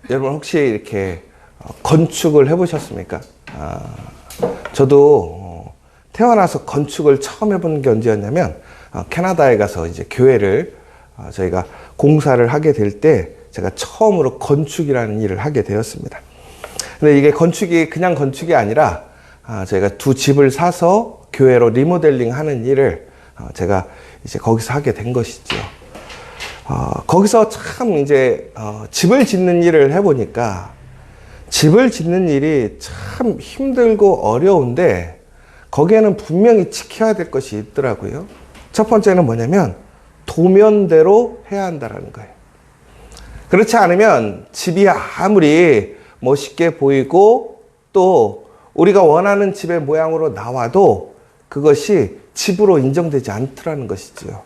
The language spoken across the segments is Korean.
여러분 혹시 이렇게 건축을 해보셨습니까? 저도 태어나서 건축을 처음 해본 게 언제였냐면 캐나다에 가서 이제 교회를 저희가 공사를 하게 될 때 제가 처음으로 건축이라는 일을 하게 되었습니다. 근데 이게 건축이 그냥 건축이 아니라 저희가 두 집을 사서 교회로 리모델링 하는 일을 제가 이제 거기서 하게 된 것이죠. 거기서 참 이제 집을 짓는 일을 해보니까 집을 짓는 일이 참 힘들고 어려운데 거기에는 분명히 지켜야 될 것이 있더라고요. 첫 번째는 뭐냐면 도면대로 해야 한다는 거예요. 그렇지 않으면 집이 아무리 멋있게 보이고 또 우리가 원하는 집의 모양으로 나와도 그것이 집으로 인정되지 않더라는 것이지요.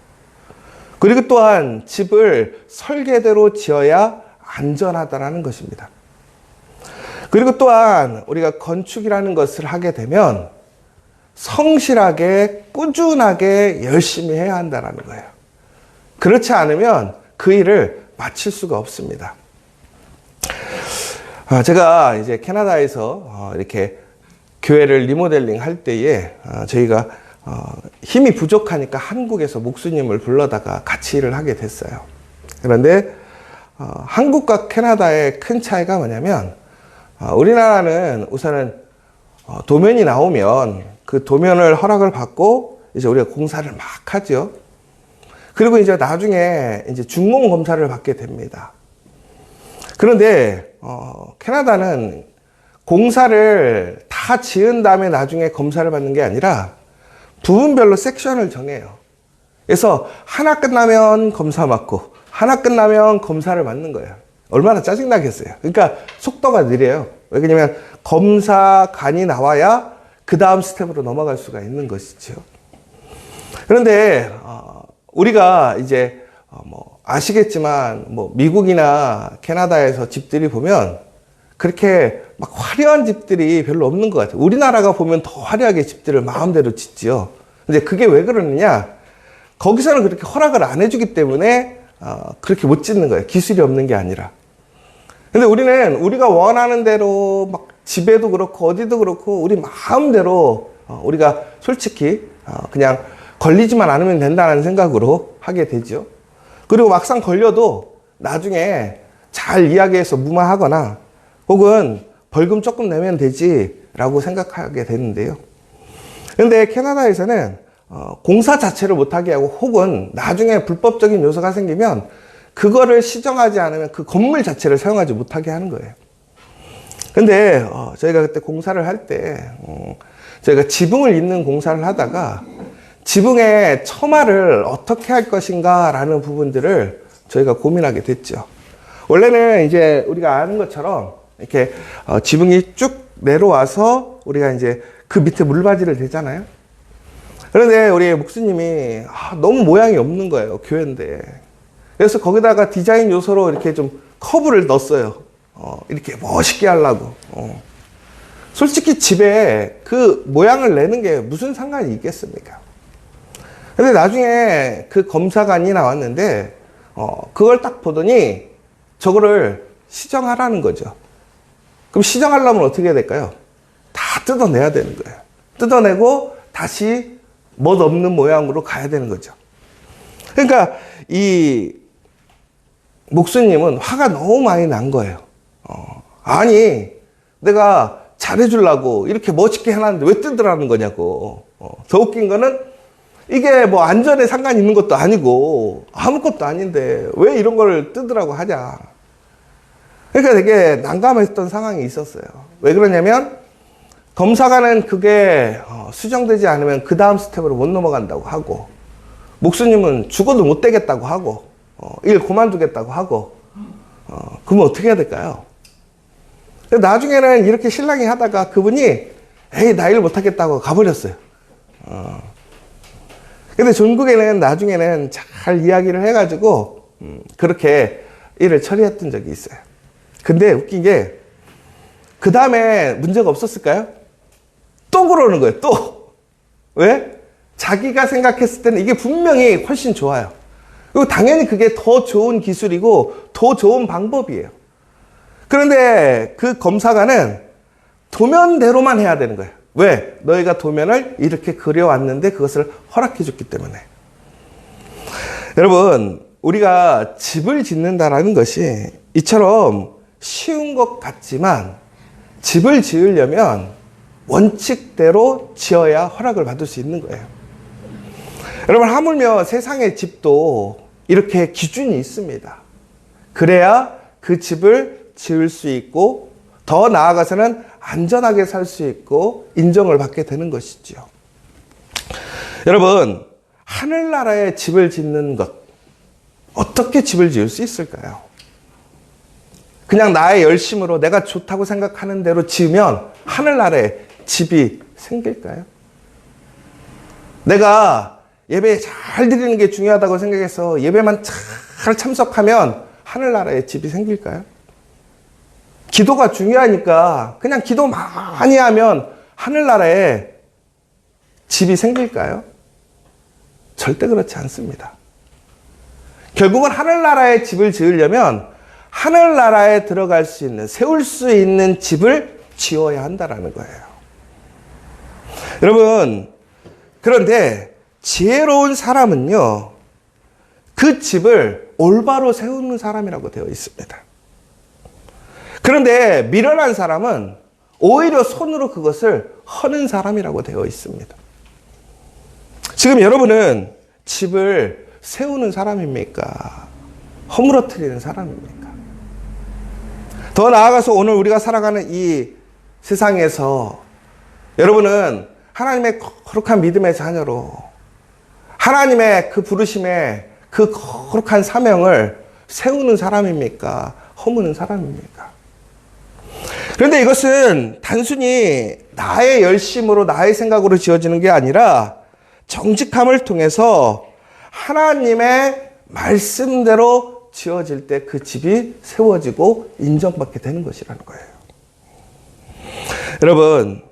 그리고 또한 집을 설계대로 지어야 안전하다라는 것입니다. 그리고 또한 우리가 건축이라는 것을 하게 되면 성실하게 꾸준하게 열심히 해야 한다는 거예요. 그렇지 않으면 그 일을 마칠 수가 없습니다. 제가 이제 캐나다에서 이렇게 교회를 리모델링 할 때에 저희가 힘이 부족하니까 한국에서 목수님을 불러다가 같이 일을 하게 됐어요. 그런데 한국과 캐나다의 큰 차이가 뭐냐면 우리나라는 우선은 도면이 나오면 그 도면을 허락을 받고 이제 우리가 공사를 막 하죠. 그리고 이제 나중에 이제 준공 검사를 받게 됩니다. 그런데 캐나다는 공사를 다 지은 다음에 나중에 검사를 받는 게 아니라 부분별로 섹션을 정해요. 그래서 하나 끝나면 검사 받고 하나 끝나면 검사를 받는 거예요. 얼마나 짜증나겠어요. 그러니까 속도가 느려요. 왜냐면 검사관이 나와야 그 다음 스텝으로 넘어갈 수가 있는 것이죠. 그런데 우리가 이제 아시겠지만 미국이나 캐나다에서 집들이 보면 그렇게 막 화려한 집들이 별로 없는 것 같아요. 우리나라가 보면 더 화려하게 집들을 마음대로 짓지요. 근데 그게 왜 그러느냐? 거기서는 그렇게 허락을 안 해주기 때문에 그렇게 못 짓는 거예요. 기술이 없는 게 아니라. 근데 우리는 우리가 원하는 대로 막 집에도 그렇고 어디도 그렇고 우리 마음대로 우리가 솔직히 그냥 걸리지만 않으면 된다는 생각으로 하게 되죠. 그리고 막상 걸려도 나중에 잘 이야기해서 무마하거나 혹은 벌금 조금 내면 되지라고 생각하게 되는데요. 그런데 캐나다에서는 공사 자체를 못하게 하고 혹은 나중에 불법적인 요소가 생기면 그거를 시정하지 않으면 그 건물 자체를 사용하지 못하게 하는 거예요. 근데 저희가 그때 공사를 할 때 저희가 지붕을 잇는 공사를 하다가 지붕의 처마를 어떻게 할 것인가 라는 부분들을 저희가 고민하게 됐죠. 원래는 이제 우리가 아는 것처럼 이렇게 지붕이 쭉 내려와서 우리가 이제 그 밑에 물바지를 대잖아요. 그런데 우리 목수님이 너무 모양이 없는 거예요. 교회인데. 그래서 거기다가 디자인 요소로 이렇게 좀 커브를 넣었어요. 이렇게 멋있게 하려고. 솔직히 집에 그 모양을 내는 게 무슨 상관이 있겠습니까? 근데 나중에 그 검사관이 나왔는데 그걸 딱 보더니 저거를 시정하라는 거죠. 그럼 시정하려면 어떻게 해야 될까요? 다 뜯어내야 되는 거예요. 뜯어내고 다시 멋 없는 모양으로 가야 되는 거죠. 그러니까 이 목수님은 화가 너무 많이 난 거예요. 아니 내가 잘해주려고 이렇게 멋있게 해놨는데 왜 뜯으라는 거냐고. 더 웃긴 거는 이게 뭐 안전에 상관이 있는 것도 아니고 아무것도 아닌데 왜 이런 걸 뜯으라고 하냐. 그러니까 되게 난감했던 상황이 있었어요. 왜 그러냐면 검사관은 그게 수정되지 않으면 그 다음 스텝으로 못 넘어간다고 하고 목수님은 죽어도 못 되겠다고 하고 일 그만두겠다고 하고 그러면 어떻게 해야 될까요? 나중에는 이렇게 신랑이 하다가 그분이 에이 나 일 못하겠다고 가버렸어요. 근데 전국에는 나중에는 잘 이야기를 해가지고 그렇게 일을 처리했던 적이 있어요. 근데 웃긴 게 그 다음에 문제가 없었을까요? 또 그러는 거예요. 또. 왜? 자기가 생각했을 때는 이게 분명히 훨씬 좋아요. 그리고 당연히 그게 더 좋은 기술이고 더 좋은 방법이에요. 그런데 그 검사관은 도면대로만 해야 되는 거예요. 왜? 너희가 도면을 이렇게 그려왔는데 그것을 허락해 줬기 때문에. 여러분, 우리가 집을 짓는다라는 것이 이처럼 쉬운 것 같지만 집을 지으려면 원칙대로 지어야 허락을 받을 수 있는 거예요. 여러분, 하물며 세상의 집도 이렇게 기준이 있습니다. 그래야 그 집을 지을 수 있고 더 나아가서는 안전하게 살 수 있고 인정을 받게 되는 것이죠. 여러분, 하늘나라에 집을 짓는 것, 어떻게 집을 지을 수 있을까요? 그냥 나의 열심으로 내가 좋다고 생각하는 대로 지으면 하늘나라에 집이 생길까요? 내가 예배 잘 드리는 게 중요하다고 생각해서 예배만 잘 참석하면 하늘나라에 집이 생길까요? 기도가 중요하니까 그냥 기도 많이 하면 하늘나라에 집이 생길까요? 절대 그렇지 않습니다. 결국은 하늘나라에 집을 지으려면 하늘나라에 들어갈 수 있는, 세울 수 있는 집을 지어야 한다는 거예요. 여러분, 그런데 지혜로운 사람은요, 그 집을 올바로 세우는 사람이라고 되어 있습니다. 그런데 미련한 사람은 오히려 손으로 그것을 허는 사람이라고 되어 있습니다. 지금 여러분은 집을 세우는 사람입니까? 허물어뜨리는 사람입니까? 더 나아가서 오늘 우리가 살아가는 이 세상에서 여러분은 하나님의 거룩한 믿음의 자녀로 하나님의 그 부르심의 그 거룩한 사명을 세우는 사람입니까? 허무는 사람입니까? 그런데 이것은 단순히 나의 열심으로 나의 생각으로 지어지는 게 아니라 정직함을 통해서 하나님의 말씀대로 지어질 때 그 집이 세워지고 인정받게 되는 것이라는 거예요. 여러분,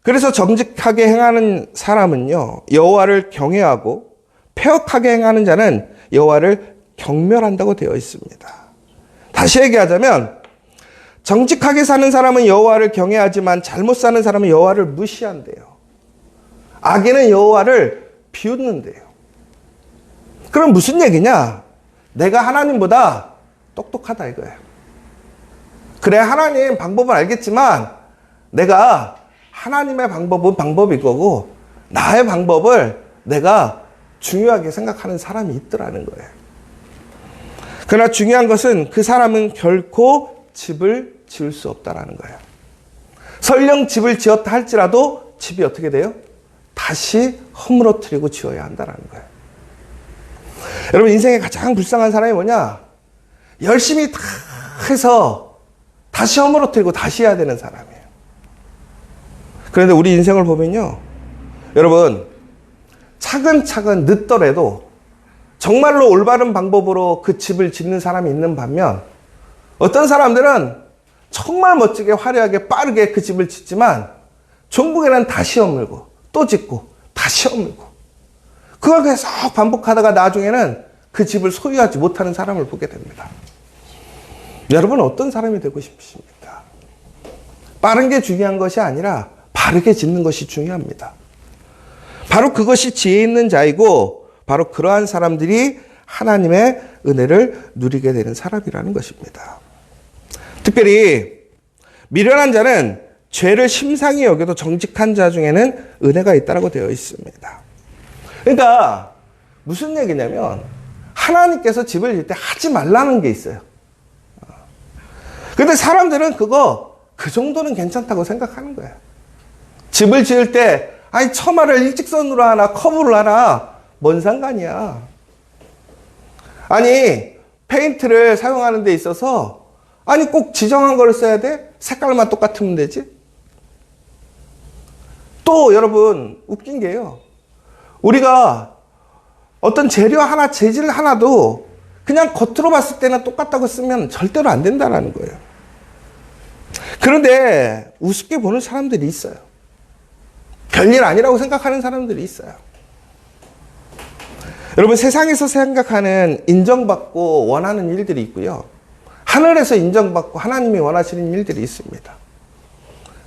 그래서 정직하게 행하는 사람은요, 여호와를 경외하고 패역하게 행하는 자는 여호와를 경멸한다고 되어 있습니다. 다시 얘기하자면 정직하게 사는 사람은 여호와를 경외하지만 잘못 사는 사람은 여호와를 무시한대요. 악인은 여호와를 비웃는데요. 그럼 무슨 얘기냐? 내가 하나님보다 똑똑하다 이거예요. 그래, 하나님 방법은 알겠지만 내가 하나님의 방법은 방법일 거고 나의 방법을 내가 중요하게 생각하는 사람이 있더라는 거예요. 그러나 중요한 것은 그 사람은 결코 집을 지을 수 없다라는 거예요. 설령 집을 지었다 할지라도 집이 어떻게 돼요? 다시 허물어뜨리고 지어야 한다라는 거예요. 여러분, 인생에 가장 불쌍한 사람이 뭐냐? 열심히 다 해서 다시 허물어뜨리고 다시 해야 되는 사람이에요. 그런데 우리 인생을 보면요, 여러분, 차근차근 늦더라도 정말로 올바른 방법으로 그 집을 짓는 사람이 있는 반면 어떤 사람들은 정말 멋지게 화려하게 빠르게 그 집을 짓지만 종국에는 다시 허물고 또 짓고 다시 허물고 그걸 계속 반복하다가 나중에는 그 집을 소유하지 못하는 사람을 보게 됩니다. 여러분은 어떤 사람이 되고 싶으십니까? 빠른 게 중요한 것이 아니라 바르게 짓는 것이 중요합니다. 바로 그것이 지혜 있는 자이고 바로 그러한 사람들이 하나님의 은혜를 누리게 되는 사람이라는 것입니다. 특별히 미련한 자는 죄를 심상히 여겨도 정직한 자 중에는 은혜가 있다고 되어 있습니다. 그러니까 무슨 얘기냐면 하나님께서 집을 지을 때 하지 말라는 게 있어요. 근데 사람들은 그 정도는 괜찮다고 생각하는 거예요. 집을 지을 때 아니 처마를 일직선으로 하나 커브를 하나 뭔 상관이야. 아니 페인트를 사용하는 데 있어서 아니 꼭 지정한 거를 써야 돼? 색깔만 똑같으면 되지? 또 여러분 웃긴 게요, 우리가 어떤 재료 하나, 재질 하나도 그냥 겉으로 봤을 때는 똑같다고 쓰면 절대로 안 된다는 거예요. 그런데 우습게 보는 사람들이 있어요. 별일 아니라고 생각하는 사람들이 있어요. 여러분, 세상에서 생각하는 인정받고 원하는 일들이 있고요, 하늘에서 인정받고 하나님이 원하시는 일들이 있습니다.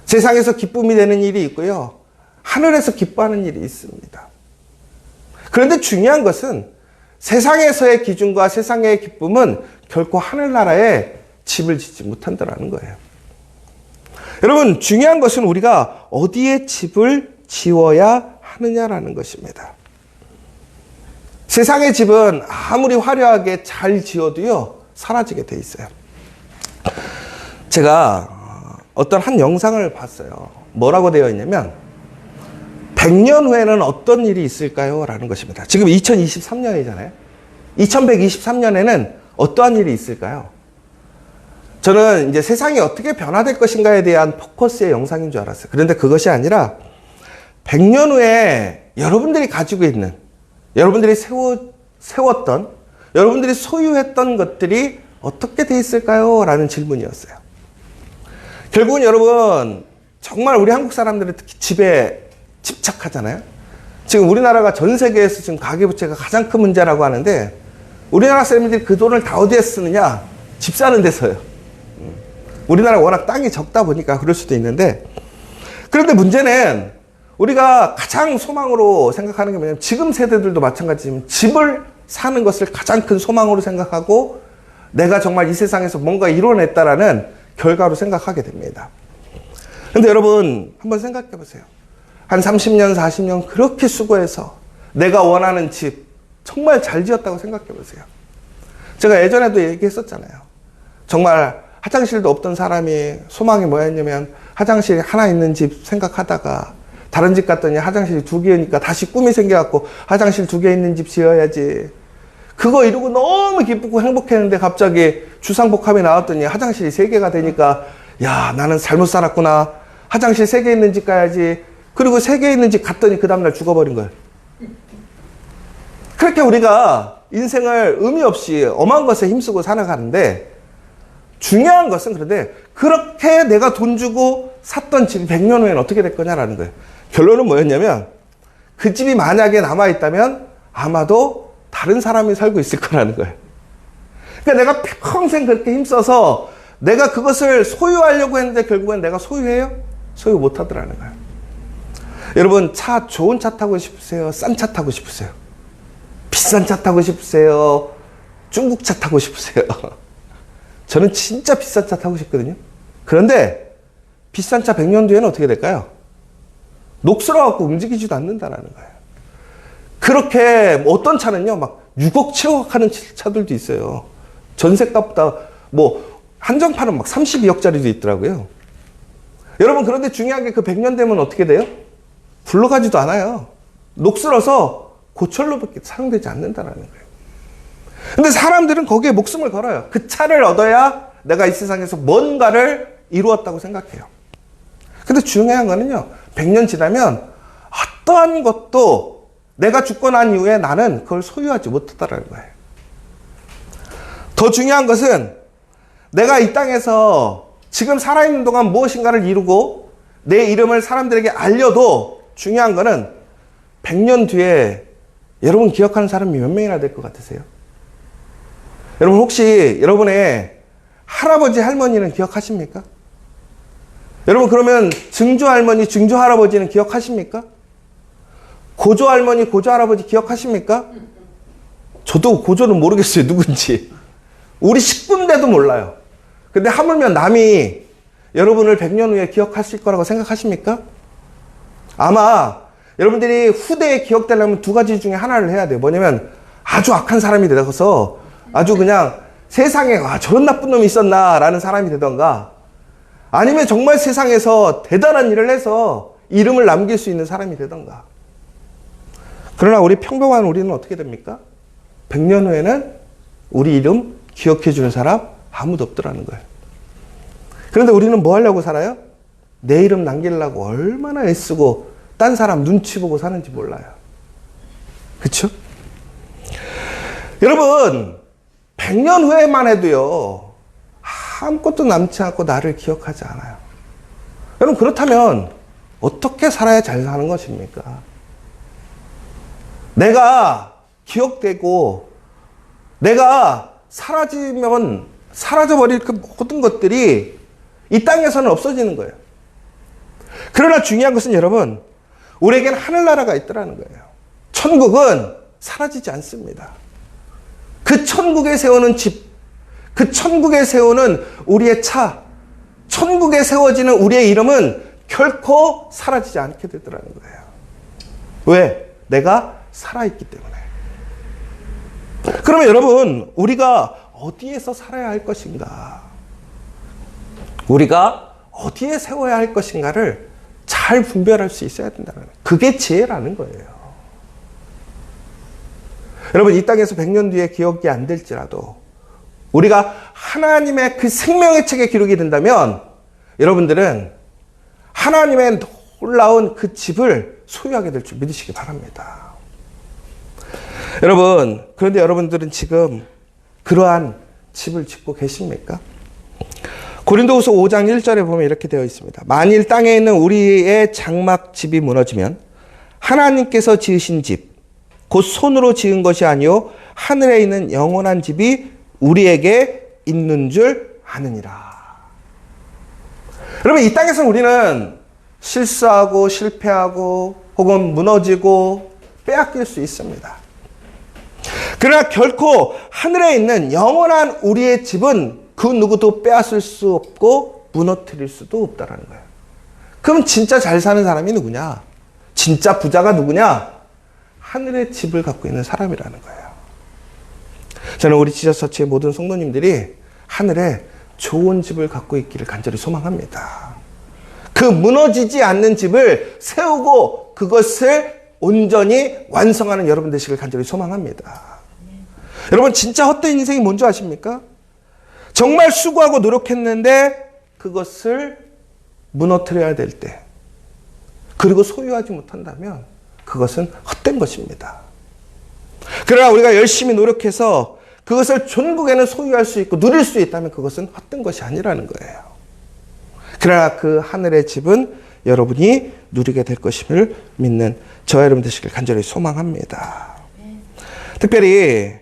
세상에서 기쁨이 되는 일이 있고요. 하늘에서 기뻐하는 일이 있습니다. 그런데 중요한 것은 세상에서의 기준과 세상의 기쁨은 결코 하늘나라에 집을 짓지 못한다는 거예요. 여러분, 중요한 것은 우리가 어디에 집을 지어야 하느냐라는 것입니다. 세상의 집은 아무리 화려하게 잘 지어도요, 사라지게 돼 있어요. 제가 어떤 한 영상을 봤어요. 뭐라고 되어 있냐면 100년 후에는 어떤 일이 있을까요? 라는 것입니다. 지금 2023년이잖아요. 2123년에는 어떠한 일이 있을까요? 저는 이제 세상이 어떻게 변화될 것인가에 대한 포커스의 영상인 줄 알았어요. 그런데 그것이 아니라 100년 후에 여러분들이 가지고 있는, 여러분들이 세웠던, 여러분들이 소유했던 것들이 어떻게 돼 있을까요? 라는 질문이었어요. 결국은 여러분, 정말 우리 한국 사람들은 특히 집에 집착하잖아요. 지금 우리나라가 전 세계에서 지금 가계부채가 가장 큰 문제라고 하는데, 우리나라 사람들이 그 돈을 다 어디에 쓰느냐? 집 사는 데서요. 우리나라 워낙 땅이 적다 보니까 그럴 수도 있는데, 그런데 문제는 우리가 가장 소망으로 생각하는 게 뭐냐면, 지금 세대들도 마찬가지지만 집을 사는 것을 가장 큰 소망으로 생각하고 내가 정말 이 세상에서 뭔가 이뤄냈다라는 결과로 생각하게 됩니다. 근데 여러분, 한번 생각해 보세요. 한 30년, 40년 그렇게 수고해서 내가 원하는 집 정말 잘 지었다고 생각해 보세요. 제가 예전에도 얘기했었잖아요. 정말 화장실도 없던 사람이 소망이 뭐였냐면 화장실이 하나 있는 집 생각하다가 다른 집 갔더니 화장실이 2개니까 다시 꿈이 생겨갖고 화장실 2개 있는 집 지어야지. 그거 이루고 너무 기쁘고 행복했는데 갑자기 주상복합이 나왔더니 화장실이 3개가 되니까 야, 나는 잘못 살았구나. 화장실 3개 있는 집 가야지. 그리고 3개 있는 집 갔더니 그 다음날 죽어버린 거예요. 그렇게 우리가 인생을 의미 없이 엄한 것에 힘쓰고 살아가는데, 중요한 것은 그런데 그렇게 내가 돈 주고 샀던 집이 100년 후에는 어떻게 될 거냐라는 거예요. 결론은 뭐였냐면 그 집이 만약에 남아있다면 아마도 다른 사람이 살고 있을 거라는 거예요. 그러니까 내가 평생 그렇게 힘써서 내가 그것을 소유하려고 했는데 결국엔 내가 소유해요? 소유 못 하더라는 거예요. 여러분, 차 좋은 차 타고 싶으세요? 싼 차 타고 싶으세요? 비싼 차 타고 싶으세요? 중국 차 타고 싶으세요? 저는 진짜 비싼 차 타고 싶거든요. 그런데 비싼 차 100년 뒤에는 어떻게 될까요? 녹슬어갖고 움직이지도 않는다라는 거예요. 그렇게 어떤 차는요, 막 6억, 7억 하는 차들도 있어요. 전세값보다 뭐 한정판은 막 32억짜리도 있더라고요. 여러분, 그런데 중요한 게 그 100년 되면 어떻게 돼요? 굴러가지도 않아요. 녹슬어서 고철로밖에 사용되지 않는다라는 거예요. 근데 사람들은 거기에 목숨을 걸어요. 그 차를 얻어야 내가 이 세상에서 뭔가를 이루었다고 생각해요. 근데 중요한 거는요, 100년 지나면 어떠한 것도 내가 죽고 난 이후에 나는 그걸 소유하지 못하다라는 거예요. 더 중요한 것은 내가 이 땅에서 지금 살아있는 동안 무엇인가를 이루고 내 이름을 사람들에게 알려도 중요한 거는 100년 뒤에 여러분 기억하는 사람이 몇 명이나 될 것 같으세요? 여러분, 혹시 여러분의 할아버지, 할머니는 기억하십니까? 여러분, 그러면 증조 할머니, 증조 할아버지는 기억하십니까? 고조 할머니, 고조 할아버지 기억하십니까? 저도 고조는 모르겠어요, 누군지. 우리 식구인데도 몰라요. 근데 하물며 남이 여러분을 100년 후에 기억하실 거라고 생각하십니까? 아마 여러분들이 후대에 기억되려면 2가지 중에 하나를 해야 돼요. 뭐냐면 아주 악한 사람이 되어서 아주 그냥 세상에 저런 나쁜 놈이 있었나 라는 사람이 되던가, 아니면 정말 세상에서 대단한 일을 해서 이름을 남길 수 있는 사람이 되던가. 그러나 우리 평범한 우리는 어떻게 됩니까? 100년 후에는 우리 이름 기억해 주는 사람 아무도 없더라는 거예요. 그런데 우리는 뭐 하려고 살아요? 내 이름 남기려고 얼마나 애쓰고 딴 사람 눈치 보고 사는지 몰라요. 그렇죠? 여러분, 100년 후에만 해도요, 아무것도 남지 않고 나를 기억하지 않아요. 여러분, 그렇다면 어떻게 살아야 잘 사는 것입니까? 내가 기억되고 내가 사라지면 사라져버릴 그 모든 것들이 이 땅에서는 없어지는 거예요. 그러나 중요한 것은 여러분, 우리에겐 하늘나라가 있더라는 거예요. 천국은 사라지지 않습니다. 그 천국에 세우는 집, 그 천국에 세우는 우리의 차, 천국에 세워지는 우리의 이름은 결코 사라지지 않게 되더라는 거예요. 왜? 내가 살아있기 때문에. 그러면 여러분, 우리가 어디에서 살아야 할 것인가? 우리가 어디에 세워야 할 것인가를 잘 분별할 수 있어야 된다는 거예요. 그게 지혜라는 거예요. 여러분, 이 땅에서 100년 뒤에 기억이 안 될지라도 우리가 하나님의 그 생명의 책에 기록이 된다면 여러분들은 하나님의 놀라운 그 집을 소유하게 될 줄 믿으시기 바랍니다. 여러분, 그런데 여러분들은 지금 그러한 집을 짓고 계십니까? 고린도후서 5장 1절에 보면 이렇게 되어 있습니다. 만일 땅에 있는 우리의 장막 집이 무너지면 하나님께서 지으신 집, 곧 손으로 지은 것이 아니요 하늘에 있는 영원한 집이 우리에게 있는 줄 아느니라. 여러분, 이 땅에서 우리는 실수하고 실패하고 혹은 무너지고 빼앗길 수 있습니다. 그러나 결코 하늘에 있는 영원한 우리의 집은 그 누구도 빼앗을 수 없고 무너뜨릴 수도 없다는 거예요. 그럼 진짜 잘 사는 사람이 누구냐? 진짜 부자가 누구냐? 하늘의 집을 갖고 있는 사람이라는 거예요. 저는 우리 지저처치의 모든 성도님들이 하늘에 좋은 집을 갖고 있기를 간절히 소망합니다. 그 무너지지 않는 집을 세우고 그것을 온전히 완성하는 여러분 되시길 간절히 소망합니다. 여러분, 진짜 헛된 인생이 뭔지 아십니까? 정말 수고하고 노력했는데 그것을 무너뜨려야 될 때, 그리고 소유하지 못한다면 그것은 헛된 것입니다. 그러나 우리가 열심히 노력해서 그것을 전국에는 소유할 수 있고 누릴 수 있다면 그것은 헛된 것이 아니라는 거예요. 그러나 그 하늘의 집은 여러분이 누리게 될 것임을 믿는 저와 여러분 되시길 간절히 소망합니다. 특별히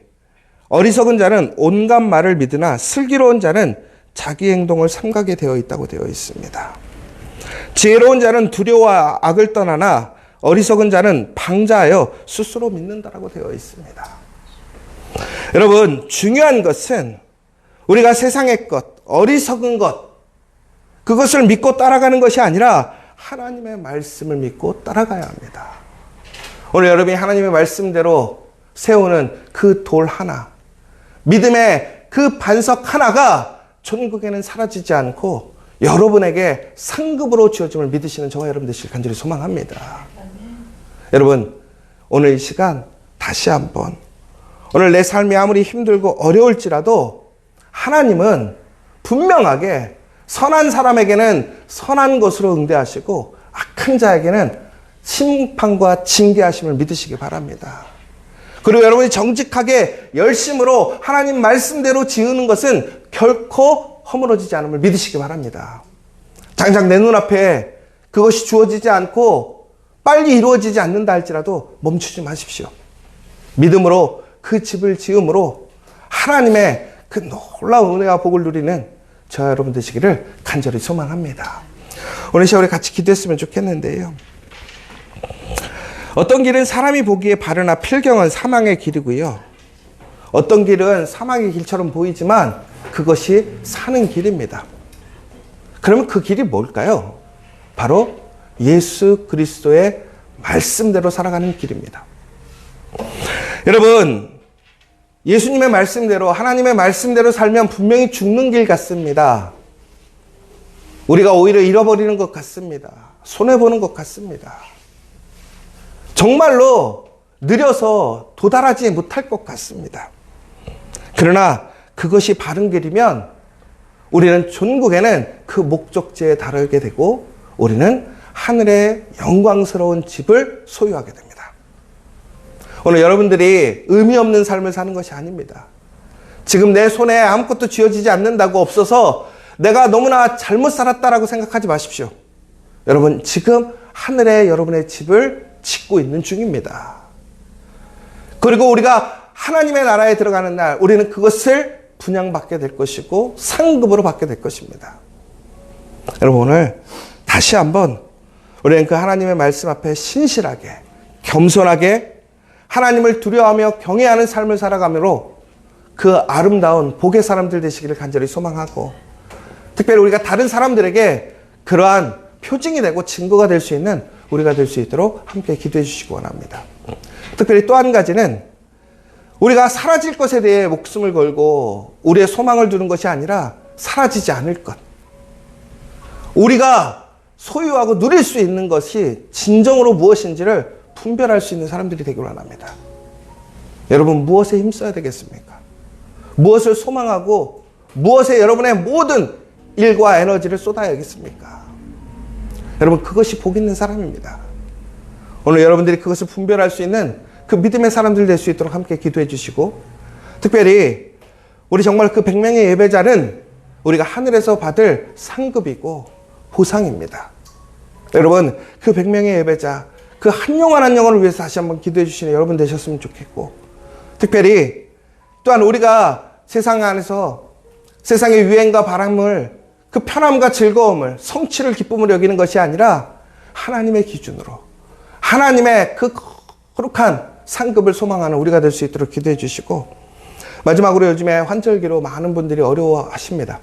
어리석은 자는 온갖 말을 믿으나 슬기로운 자는 자기 행동을 삼가게 되어 있다고 되어 있습니다. 지혜로운 자는 두려워와 악을 떠나나 어리석은 자는 방자하여 스스로 믿는다라고 되어 있습니다. 여러분, 중요한 것은 우리가 세상의 것, 어리석은 것, 그것을 믿고 따라가는 것이 아니라 하나님의 말씀을 믿고 따라가야 합니다. 오늘 여러분이 하나님의 말씀대로 세우는 그 돌 하나, 믿음의 그 반석 하나가 천국에는 사라지지 않고 여러분에게 상급으로 주어짐을 믿으시는 저와 여러분 되시길 간절히 소망합니다. 여러분, 오늘 이 시간 다시 한번, 오늘 내 삶이 아무리 힘들고 어려울지라도 하나님은 분명하게 선한 사람에게는 선한 것으로 응대하시고 악한 자에게는 심판과 징계하심을 믿으시기 바랍니다. 그리고 여러분이 정직하게 열심으로 하나님 말씀대로 지으는 것은 결코 허물어지지 않음을 믿으시기 바랍니다. 당장 내 눈앞에 그것이 주어지지 않고 빨리 이루어지지 않는다 할지라도 멈추지 마십시오. 믿음으로 그 집을 지음으로 하나님의 그 놀라운 은혜와 복을 누리는 저와 여러분 되시기를 간절히 소망합니다. 오늘 시간 우리 같이 기도했으면 좋겠는데요. 어떤 길은 사람이 보기에 바르나 필경은 사망의 길이고요. 어떤 길은 사망의 길처럼 보이지만 그것이 사는 길입니다. 그러면 그 길이 뭘까요? 바로 예수 그리스도의 말씀대로 살아가는 길입니다. 여러분, 예수님의 말씀대로, 하나님의 말씀대로 살면 분명히 죽는 길 같습니다. 우리가 오히려 잃어버리는 것 같습니다. 손해보는 것 같습니다. 정말로 느려서 도달하지 못할 것 같습니다. 그러나 그것이 바른 길이면 우리는 천국에는 그 목적지에 다르게 되고 우리는 하늘의 영광스러운 집을 소유하게 됩니다. 오늘 여러분들이 의미 없는 삶을 사는 것이 아닙니다. 지금 내 손에 아무것도 쥐어지지 않는다고 없어서 내가 너무나 잘못 살았다라고 생각하지 마십시오. 여러분, 지금 하늘에 여러분의 집을 짓고 있는 중입니다. 그리고 우리가 하나님의 나라에 들어가는 날 우리는 그것을 분양받게 될 것이고 상급으로 받게 될 것입니다. 여러분, 오늘 다시 한번 우리는 그 하나님의 말씀 앞에 신실하게, 겸손하게 하나님을 두려워하며 경외하는 삶을 살아가므로 그 아름다운 복의 사람들 되시기를 간절히 소망하고, 특별히 우리가 다른 사람들에게 그러한 표징이 되고 증거가 될 수 있는 우리가 될 수 있도록 함께 기도해 주시기 원합니다. 특별히 또 한 가지는 우리가 사라질 것에 대해 목숨을 걸고 우리의 소망을 두는 것이 아니라 사라지지 않을 것, 우리가 소유하고 누릴 수 있는 것이 진정으로 무엇인지를 분별할 수 있는 사람들이 되기를 원합니다. 여러분, 무엇에 힘써야 되겠습니까? 무엇을 소망하고 무엇에 여러분의 모든 일과 에너지를 쏟아야겠습니까? 여러분, 그것이 복 있는 사람입니다. 오늘 여러분들이 그것을 분별할 수 있는 그 믿음의 사람들 될 수 있도록 함께 기도해 주시고, 특별히 우리 정말 그 100명의 예배자는 우리가 하늘에서 받을 상급이고 보상입니다. 여러분, 그 100명의 예배자, 그 한 영혼 한 영혼을 위해서 다시 한번 기도해 주시는 여러분 되셨으면 좋겠고, 특별히 또한 우리가 세상 안에서 세상의 유행과 바람을, 그 편함과 즐거움을, 성취를 기쁨으로 여기는 것이 아니라 하나님의 기준으로 하나님의 그 거룩한 상급을 소망하는 우리가 될 수 있도록 기도해 주시고, 마지막으로 요즘에 환절기로 많은 분들이 어려워하십니다.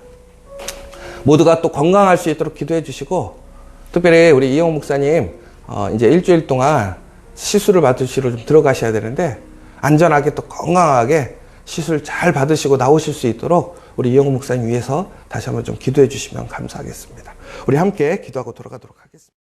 모두가 또 건강할 수 있도록 기도해 주시고, 특별히 우리 이영호 목사님 이제 일주일 동안 시술을 받으시러 좀 들어가셔야 되는데, 안전하게 또 건강하게 시술 잘 받으시고 나오실 수 있도록 우리 이영호 목사님 위해서 다시 한번 좀 기도해 주시면 감사하겠습니다. 우리 함께 기도하고 돌아가도록 하겠습니다.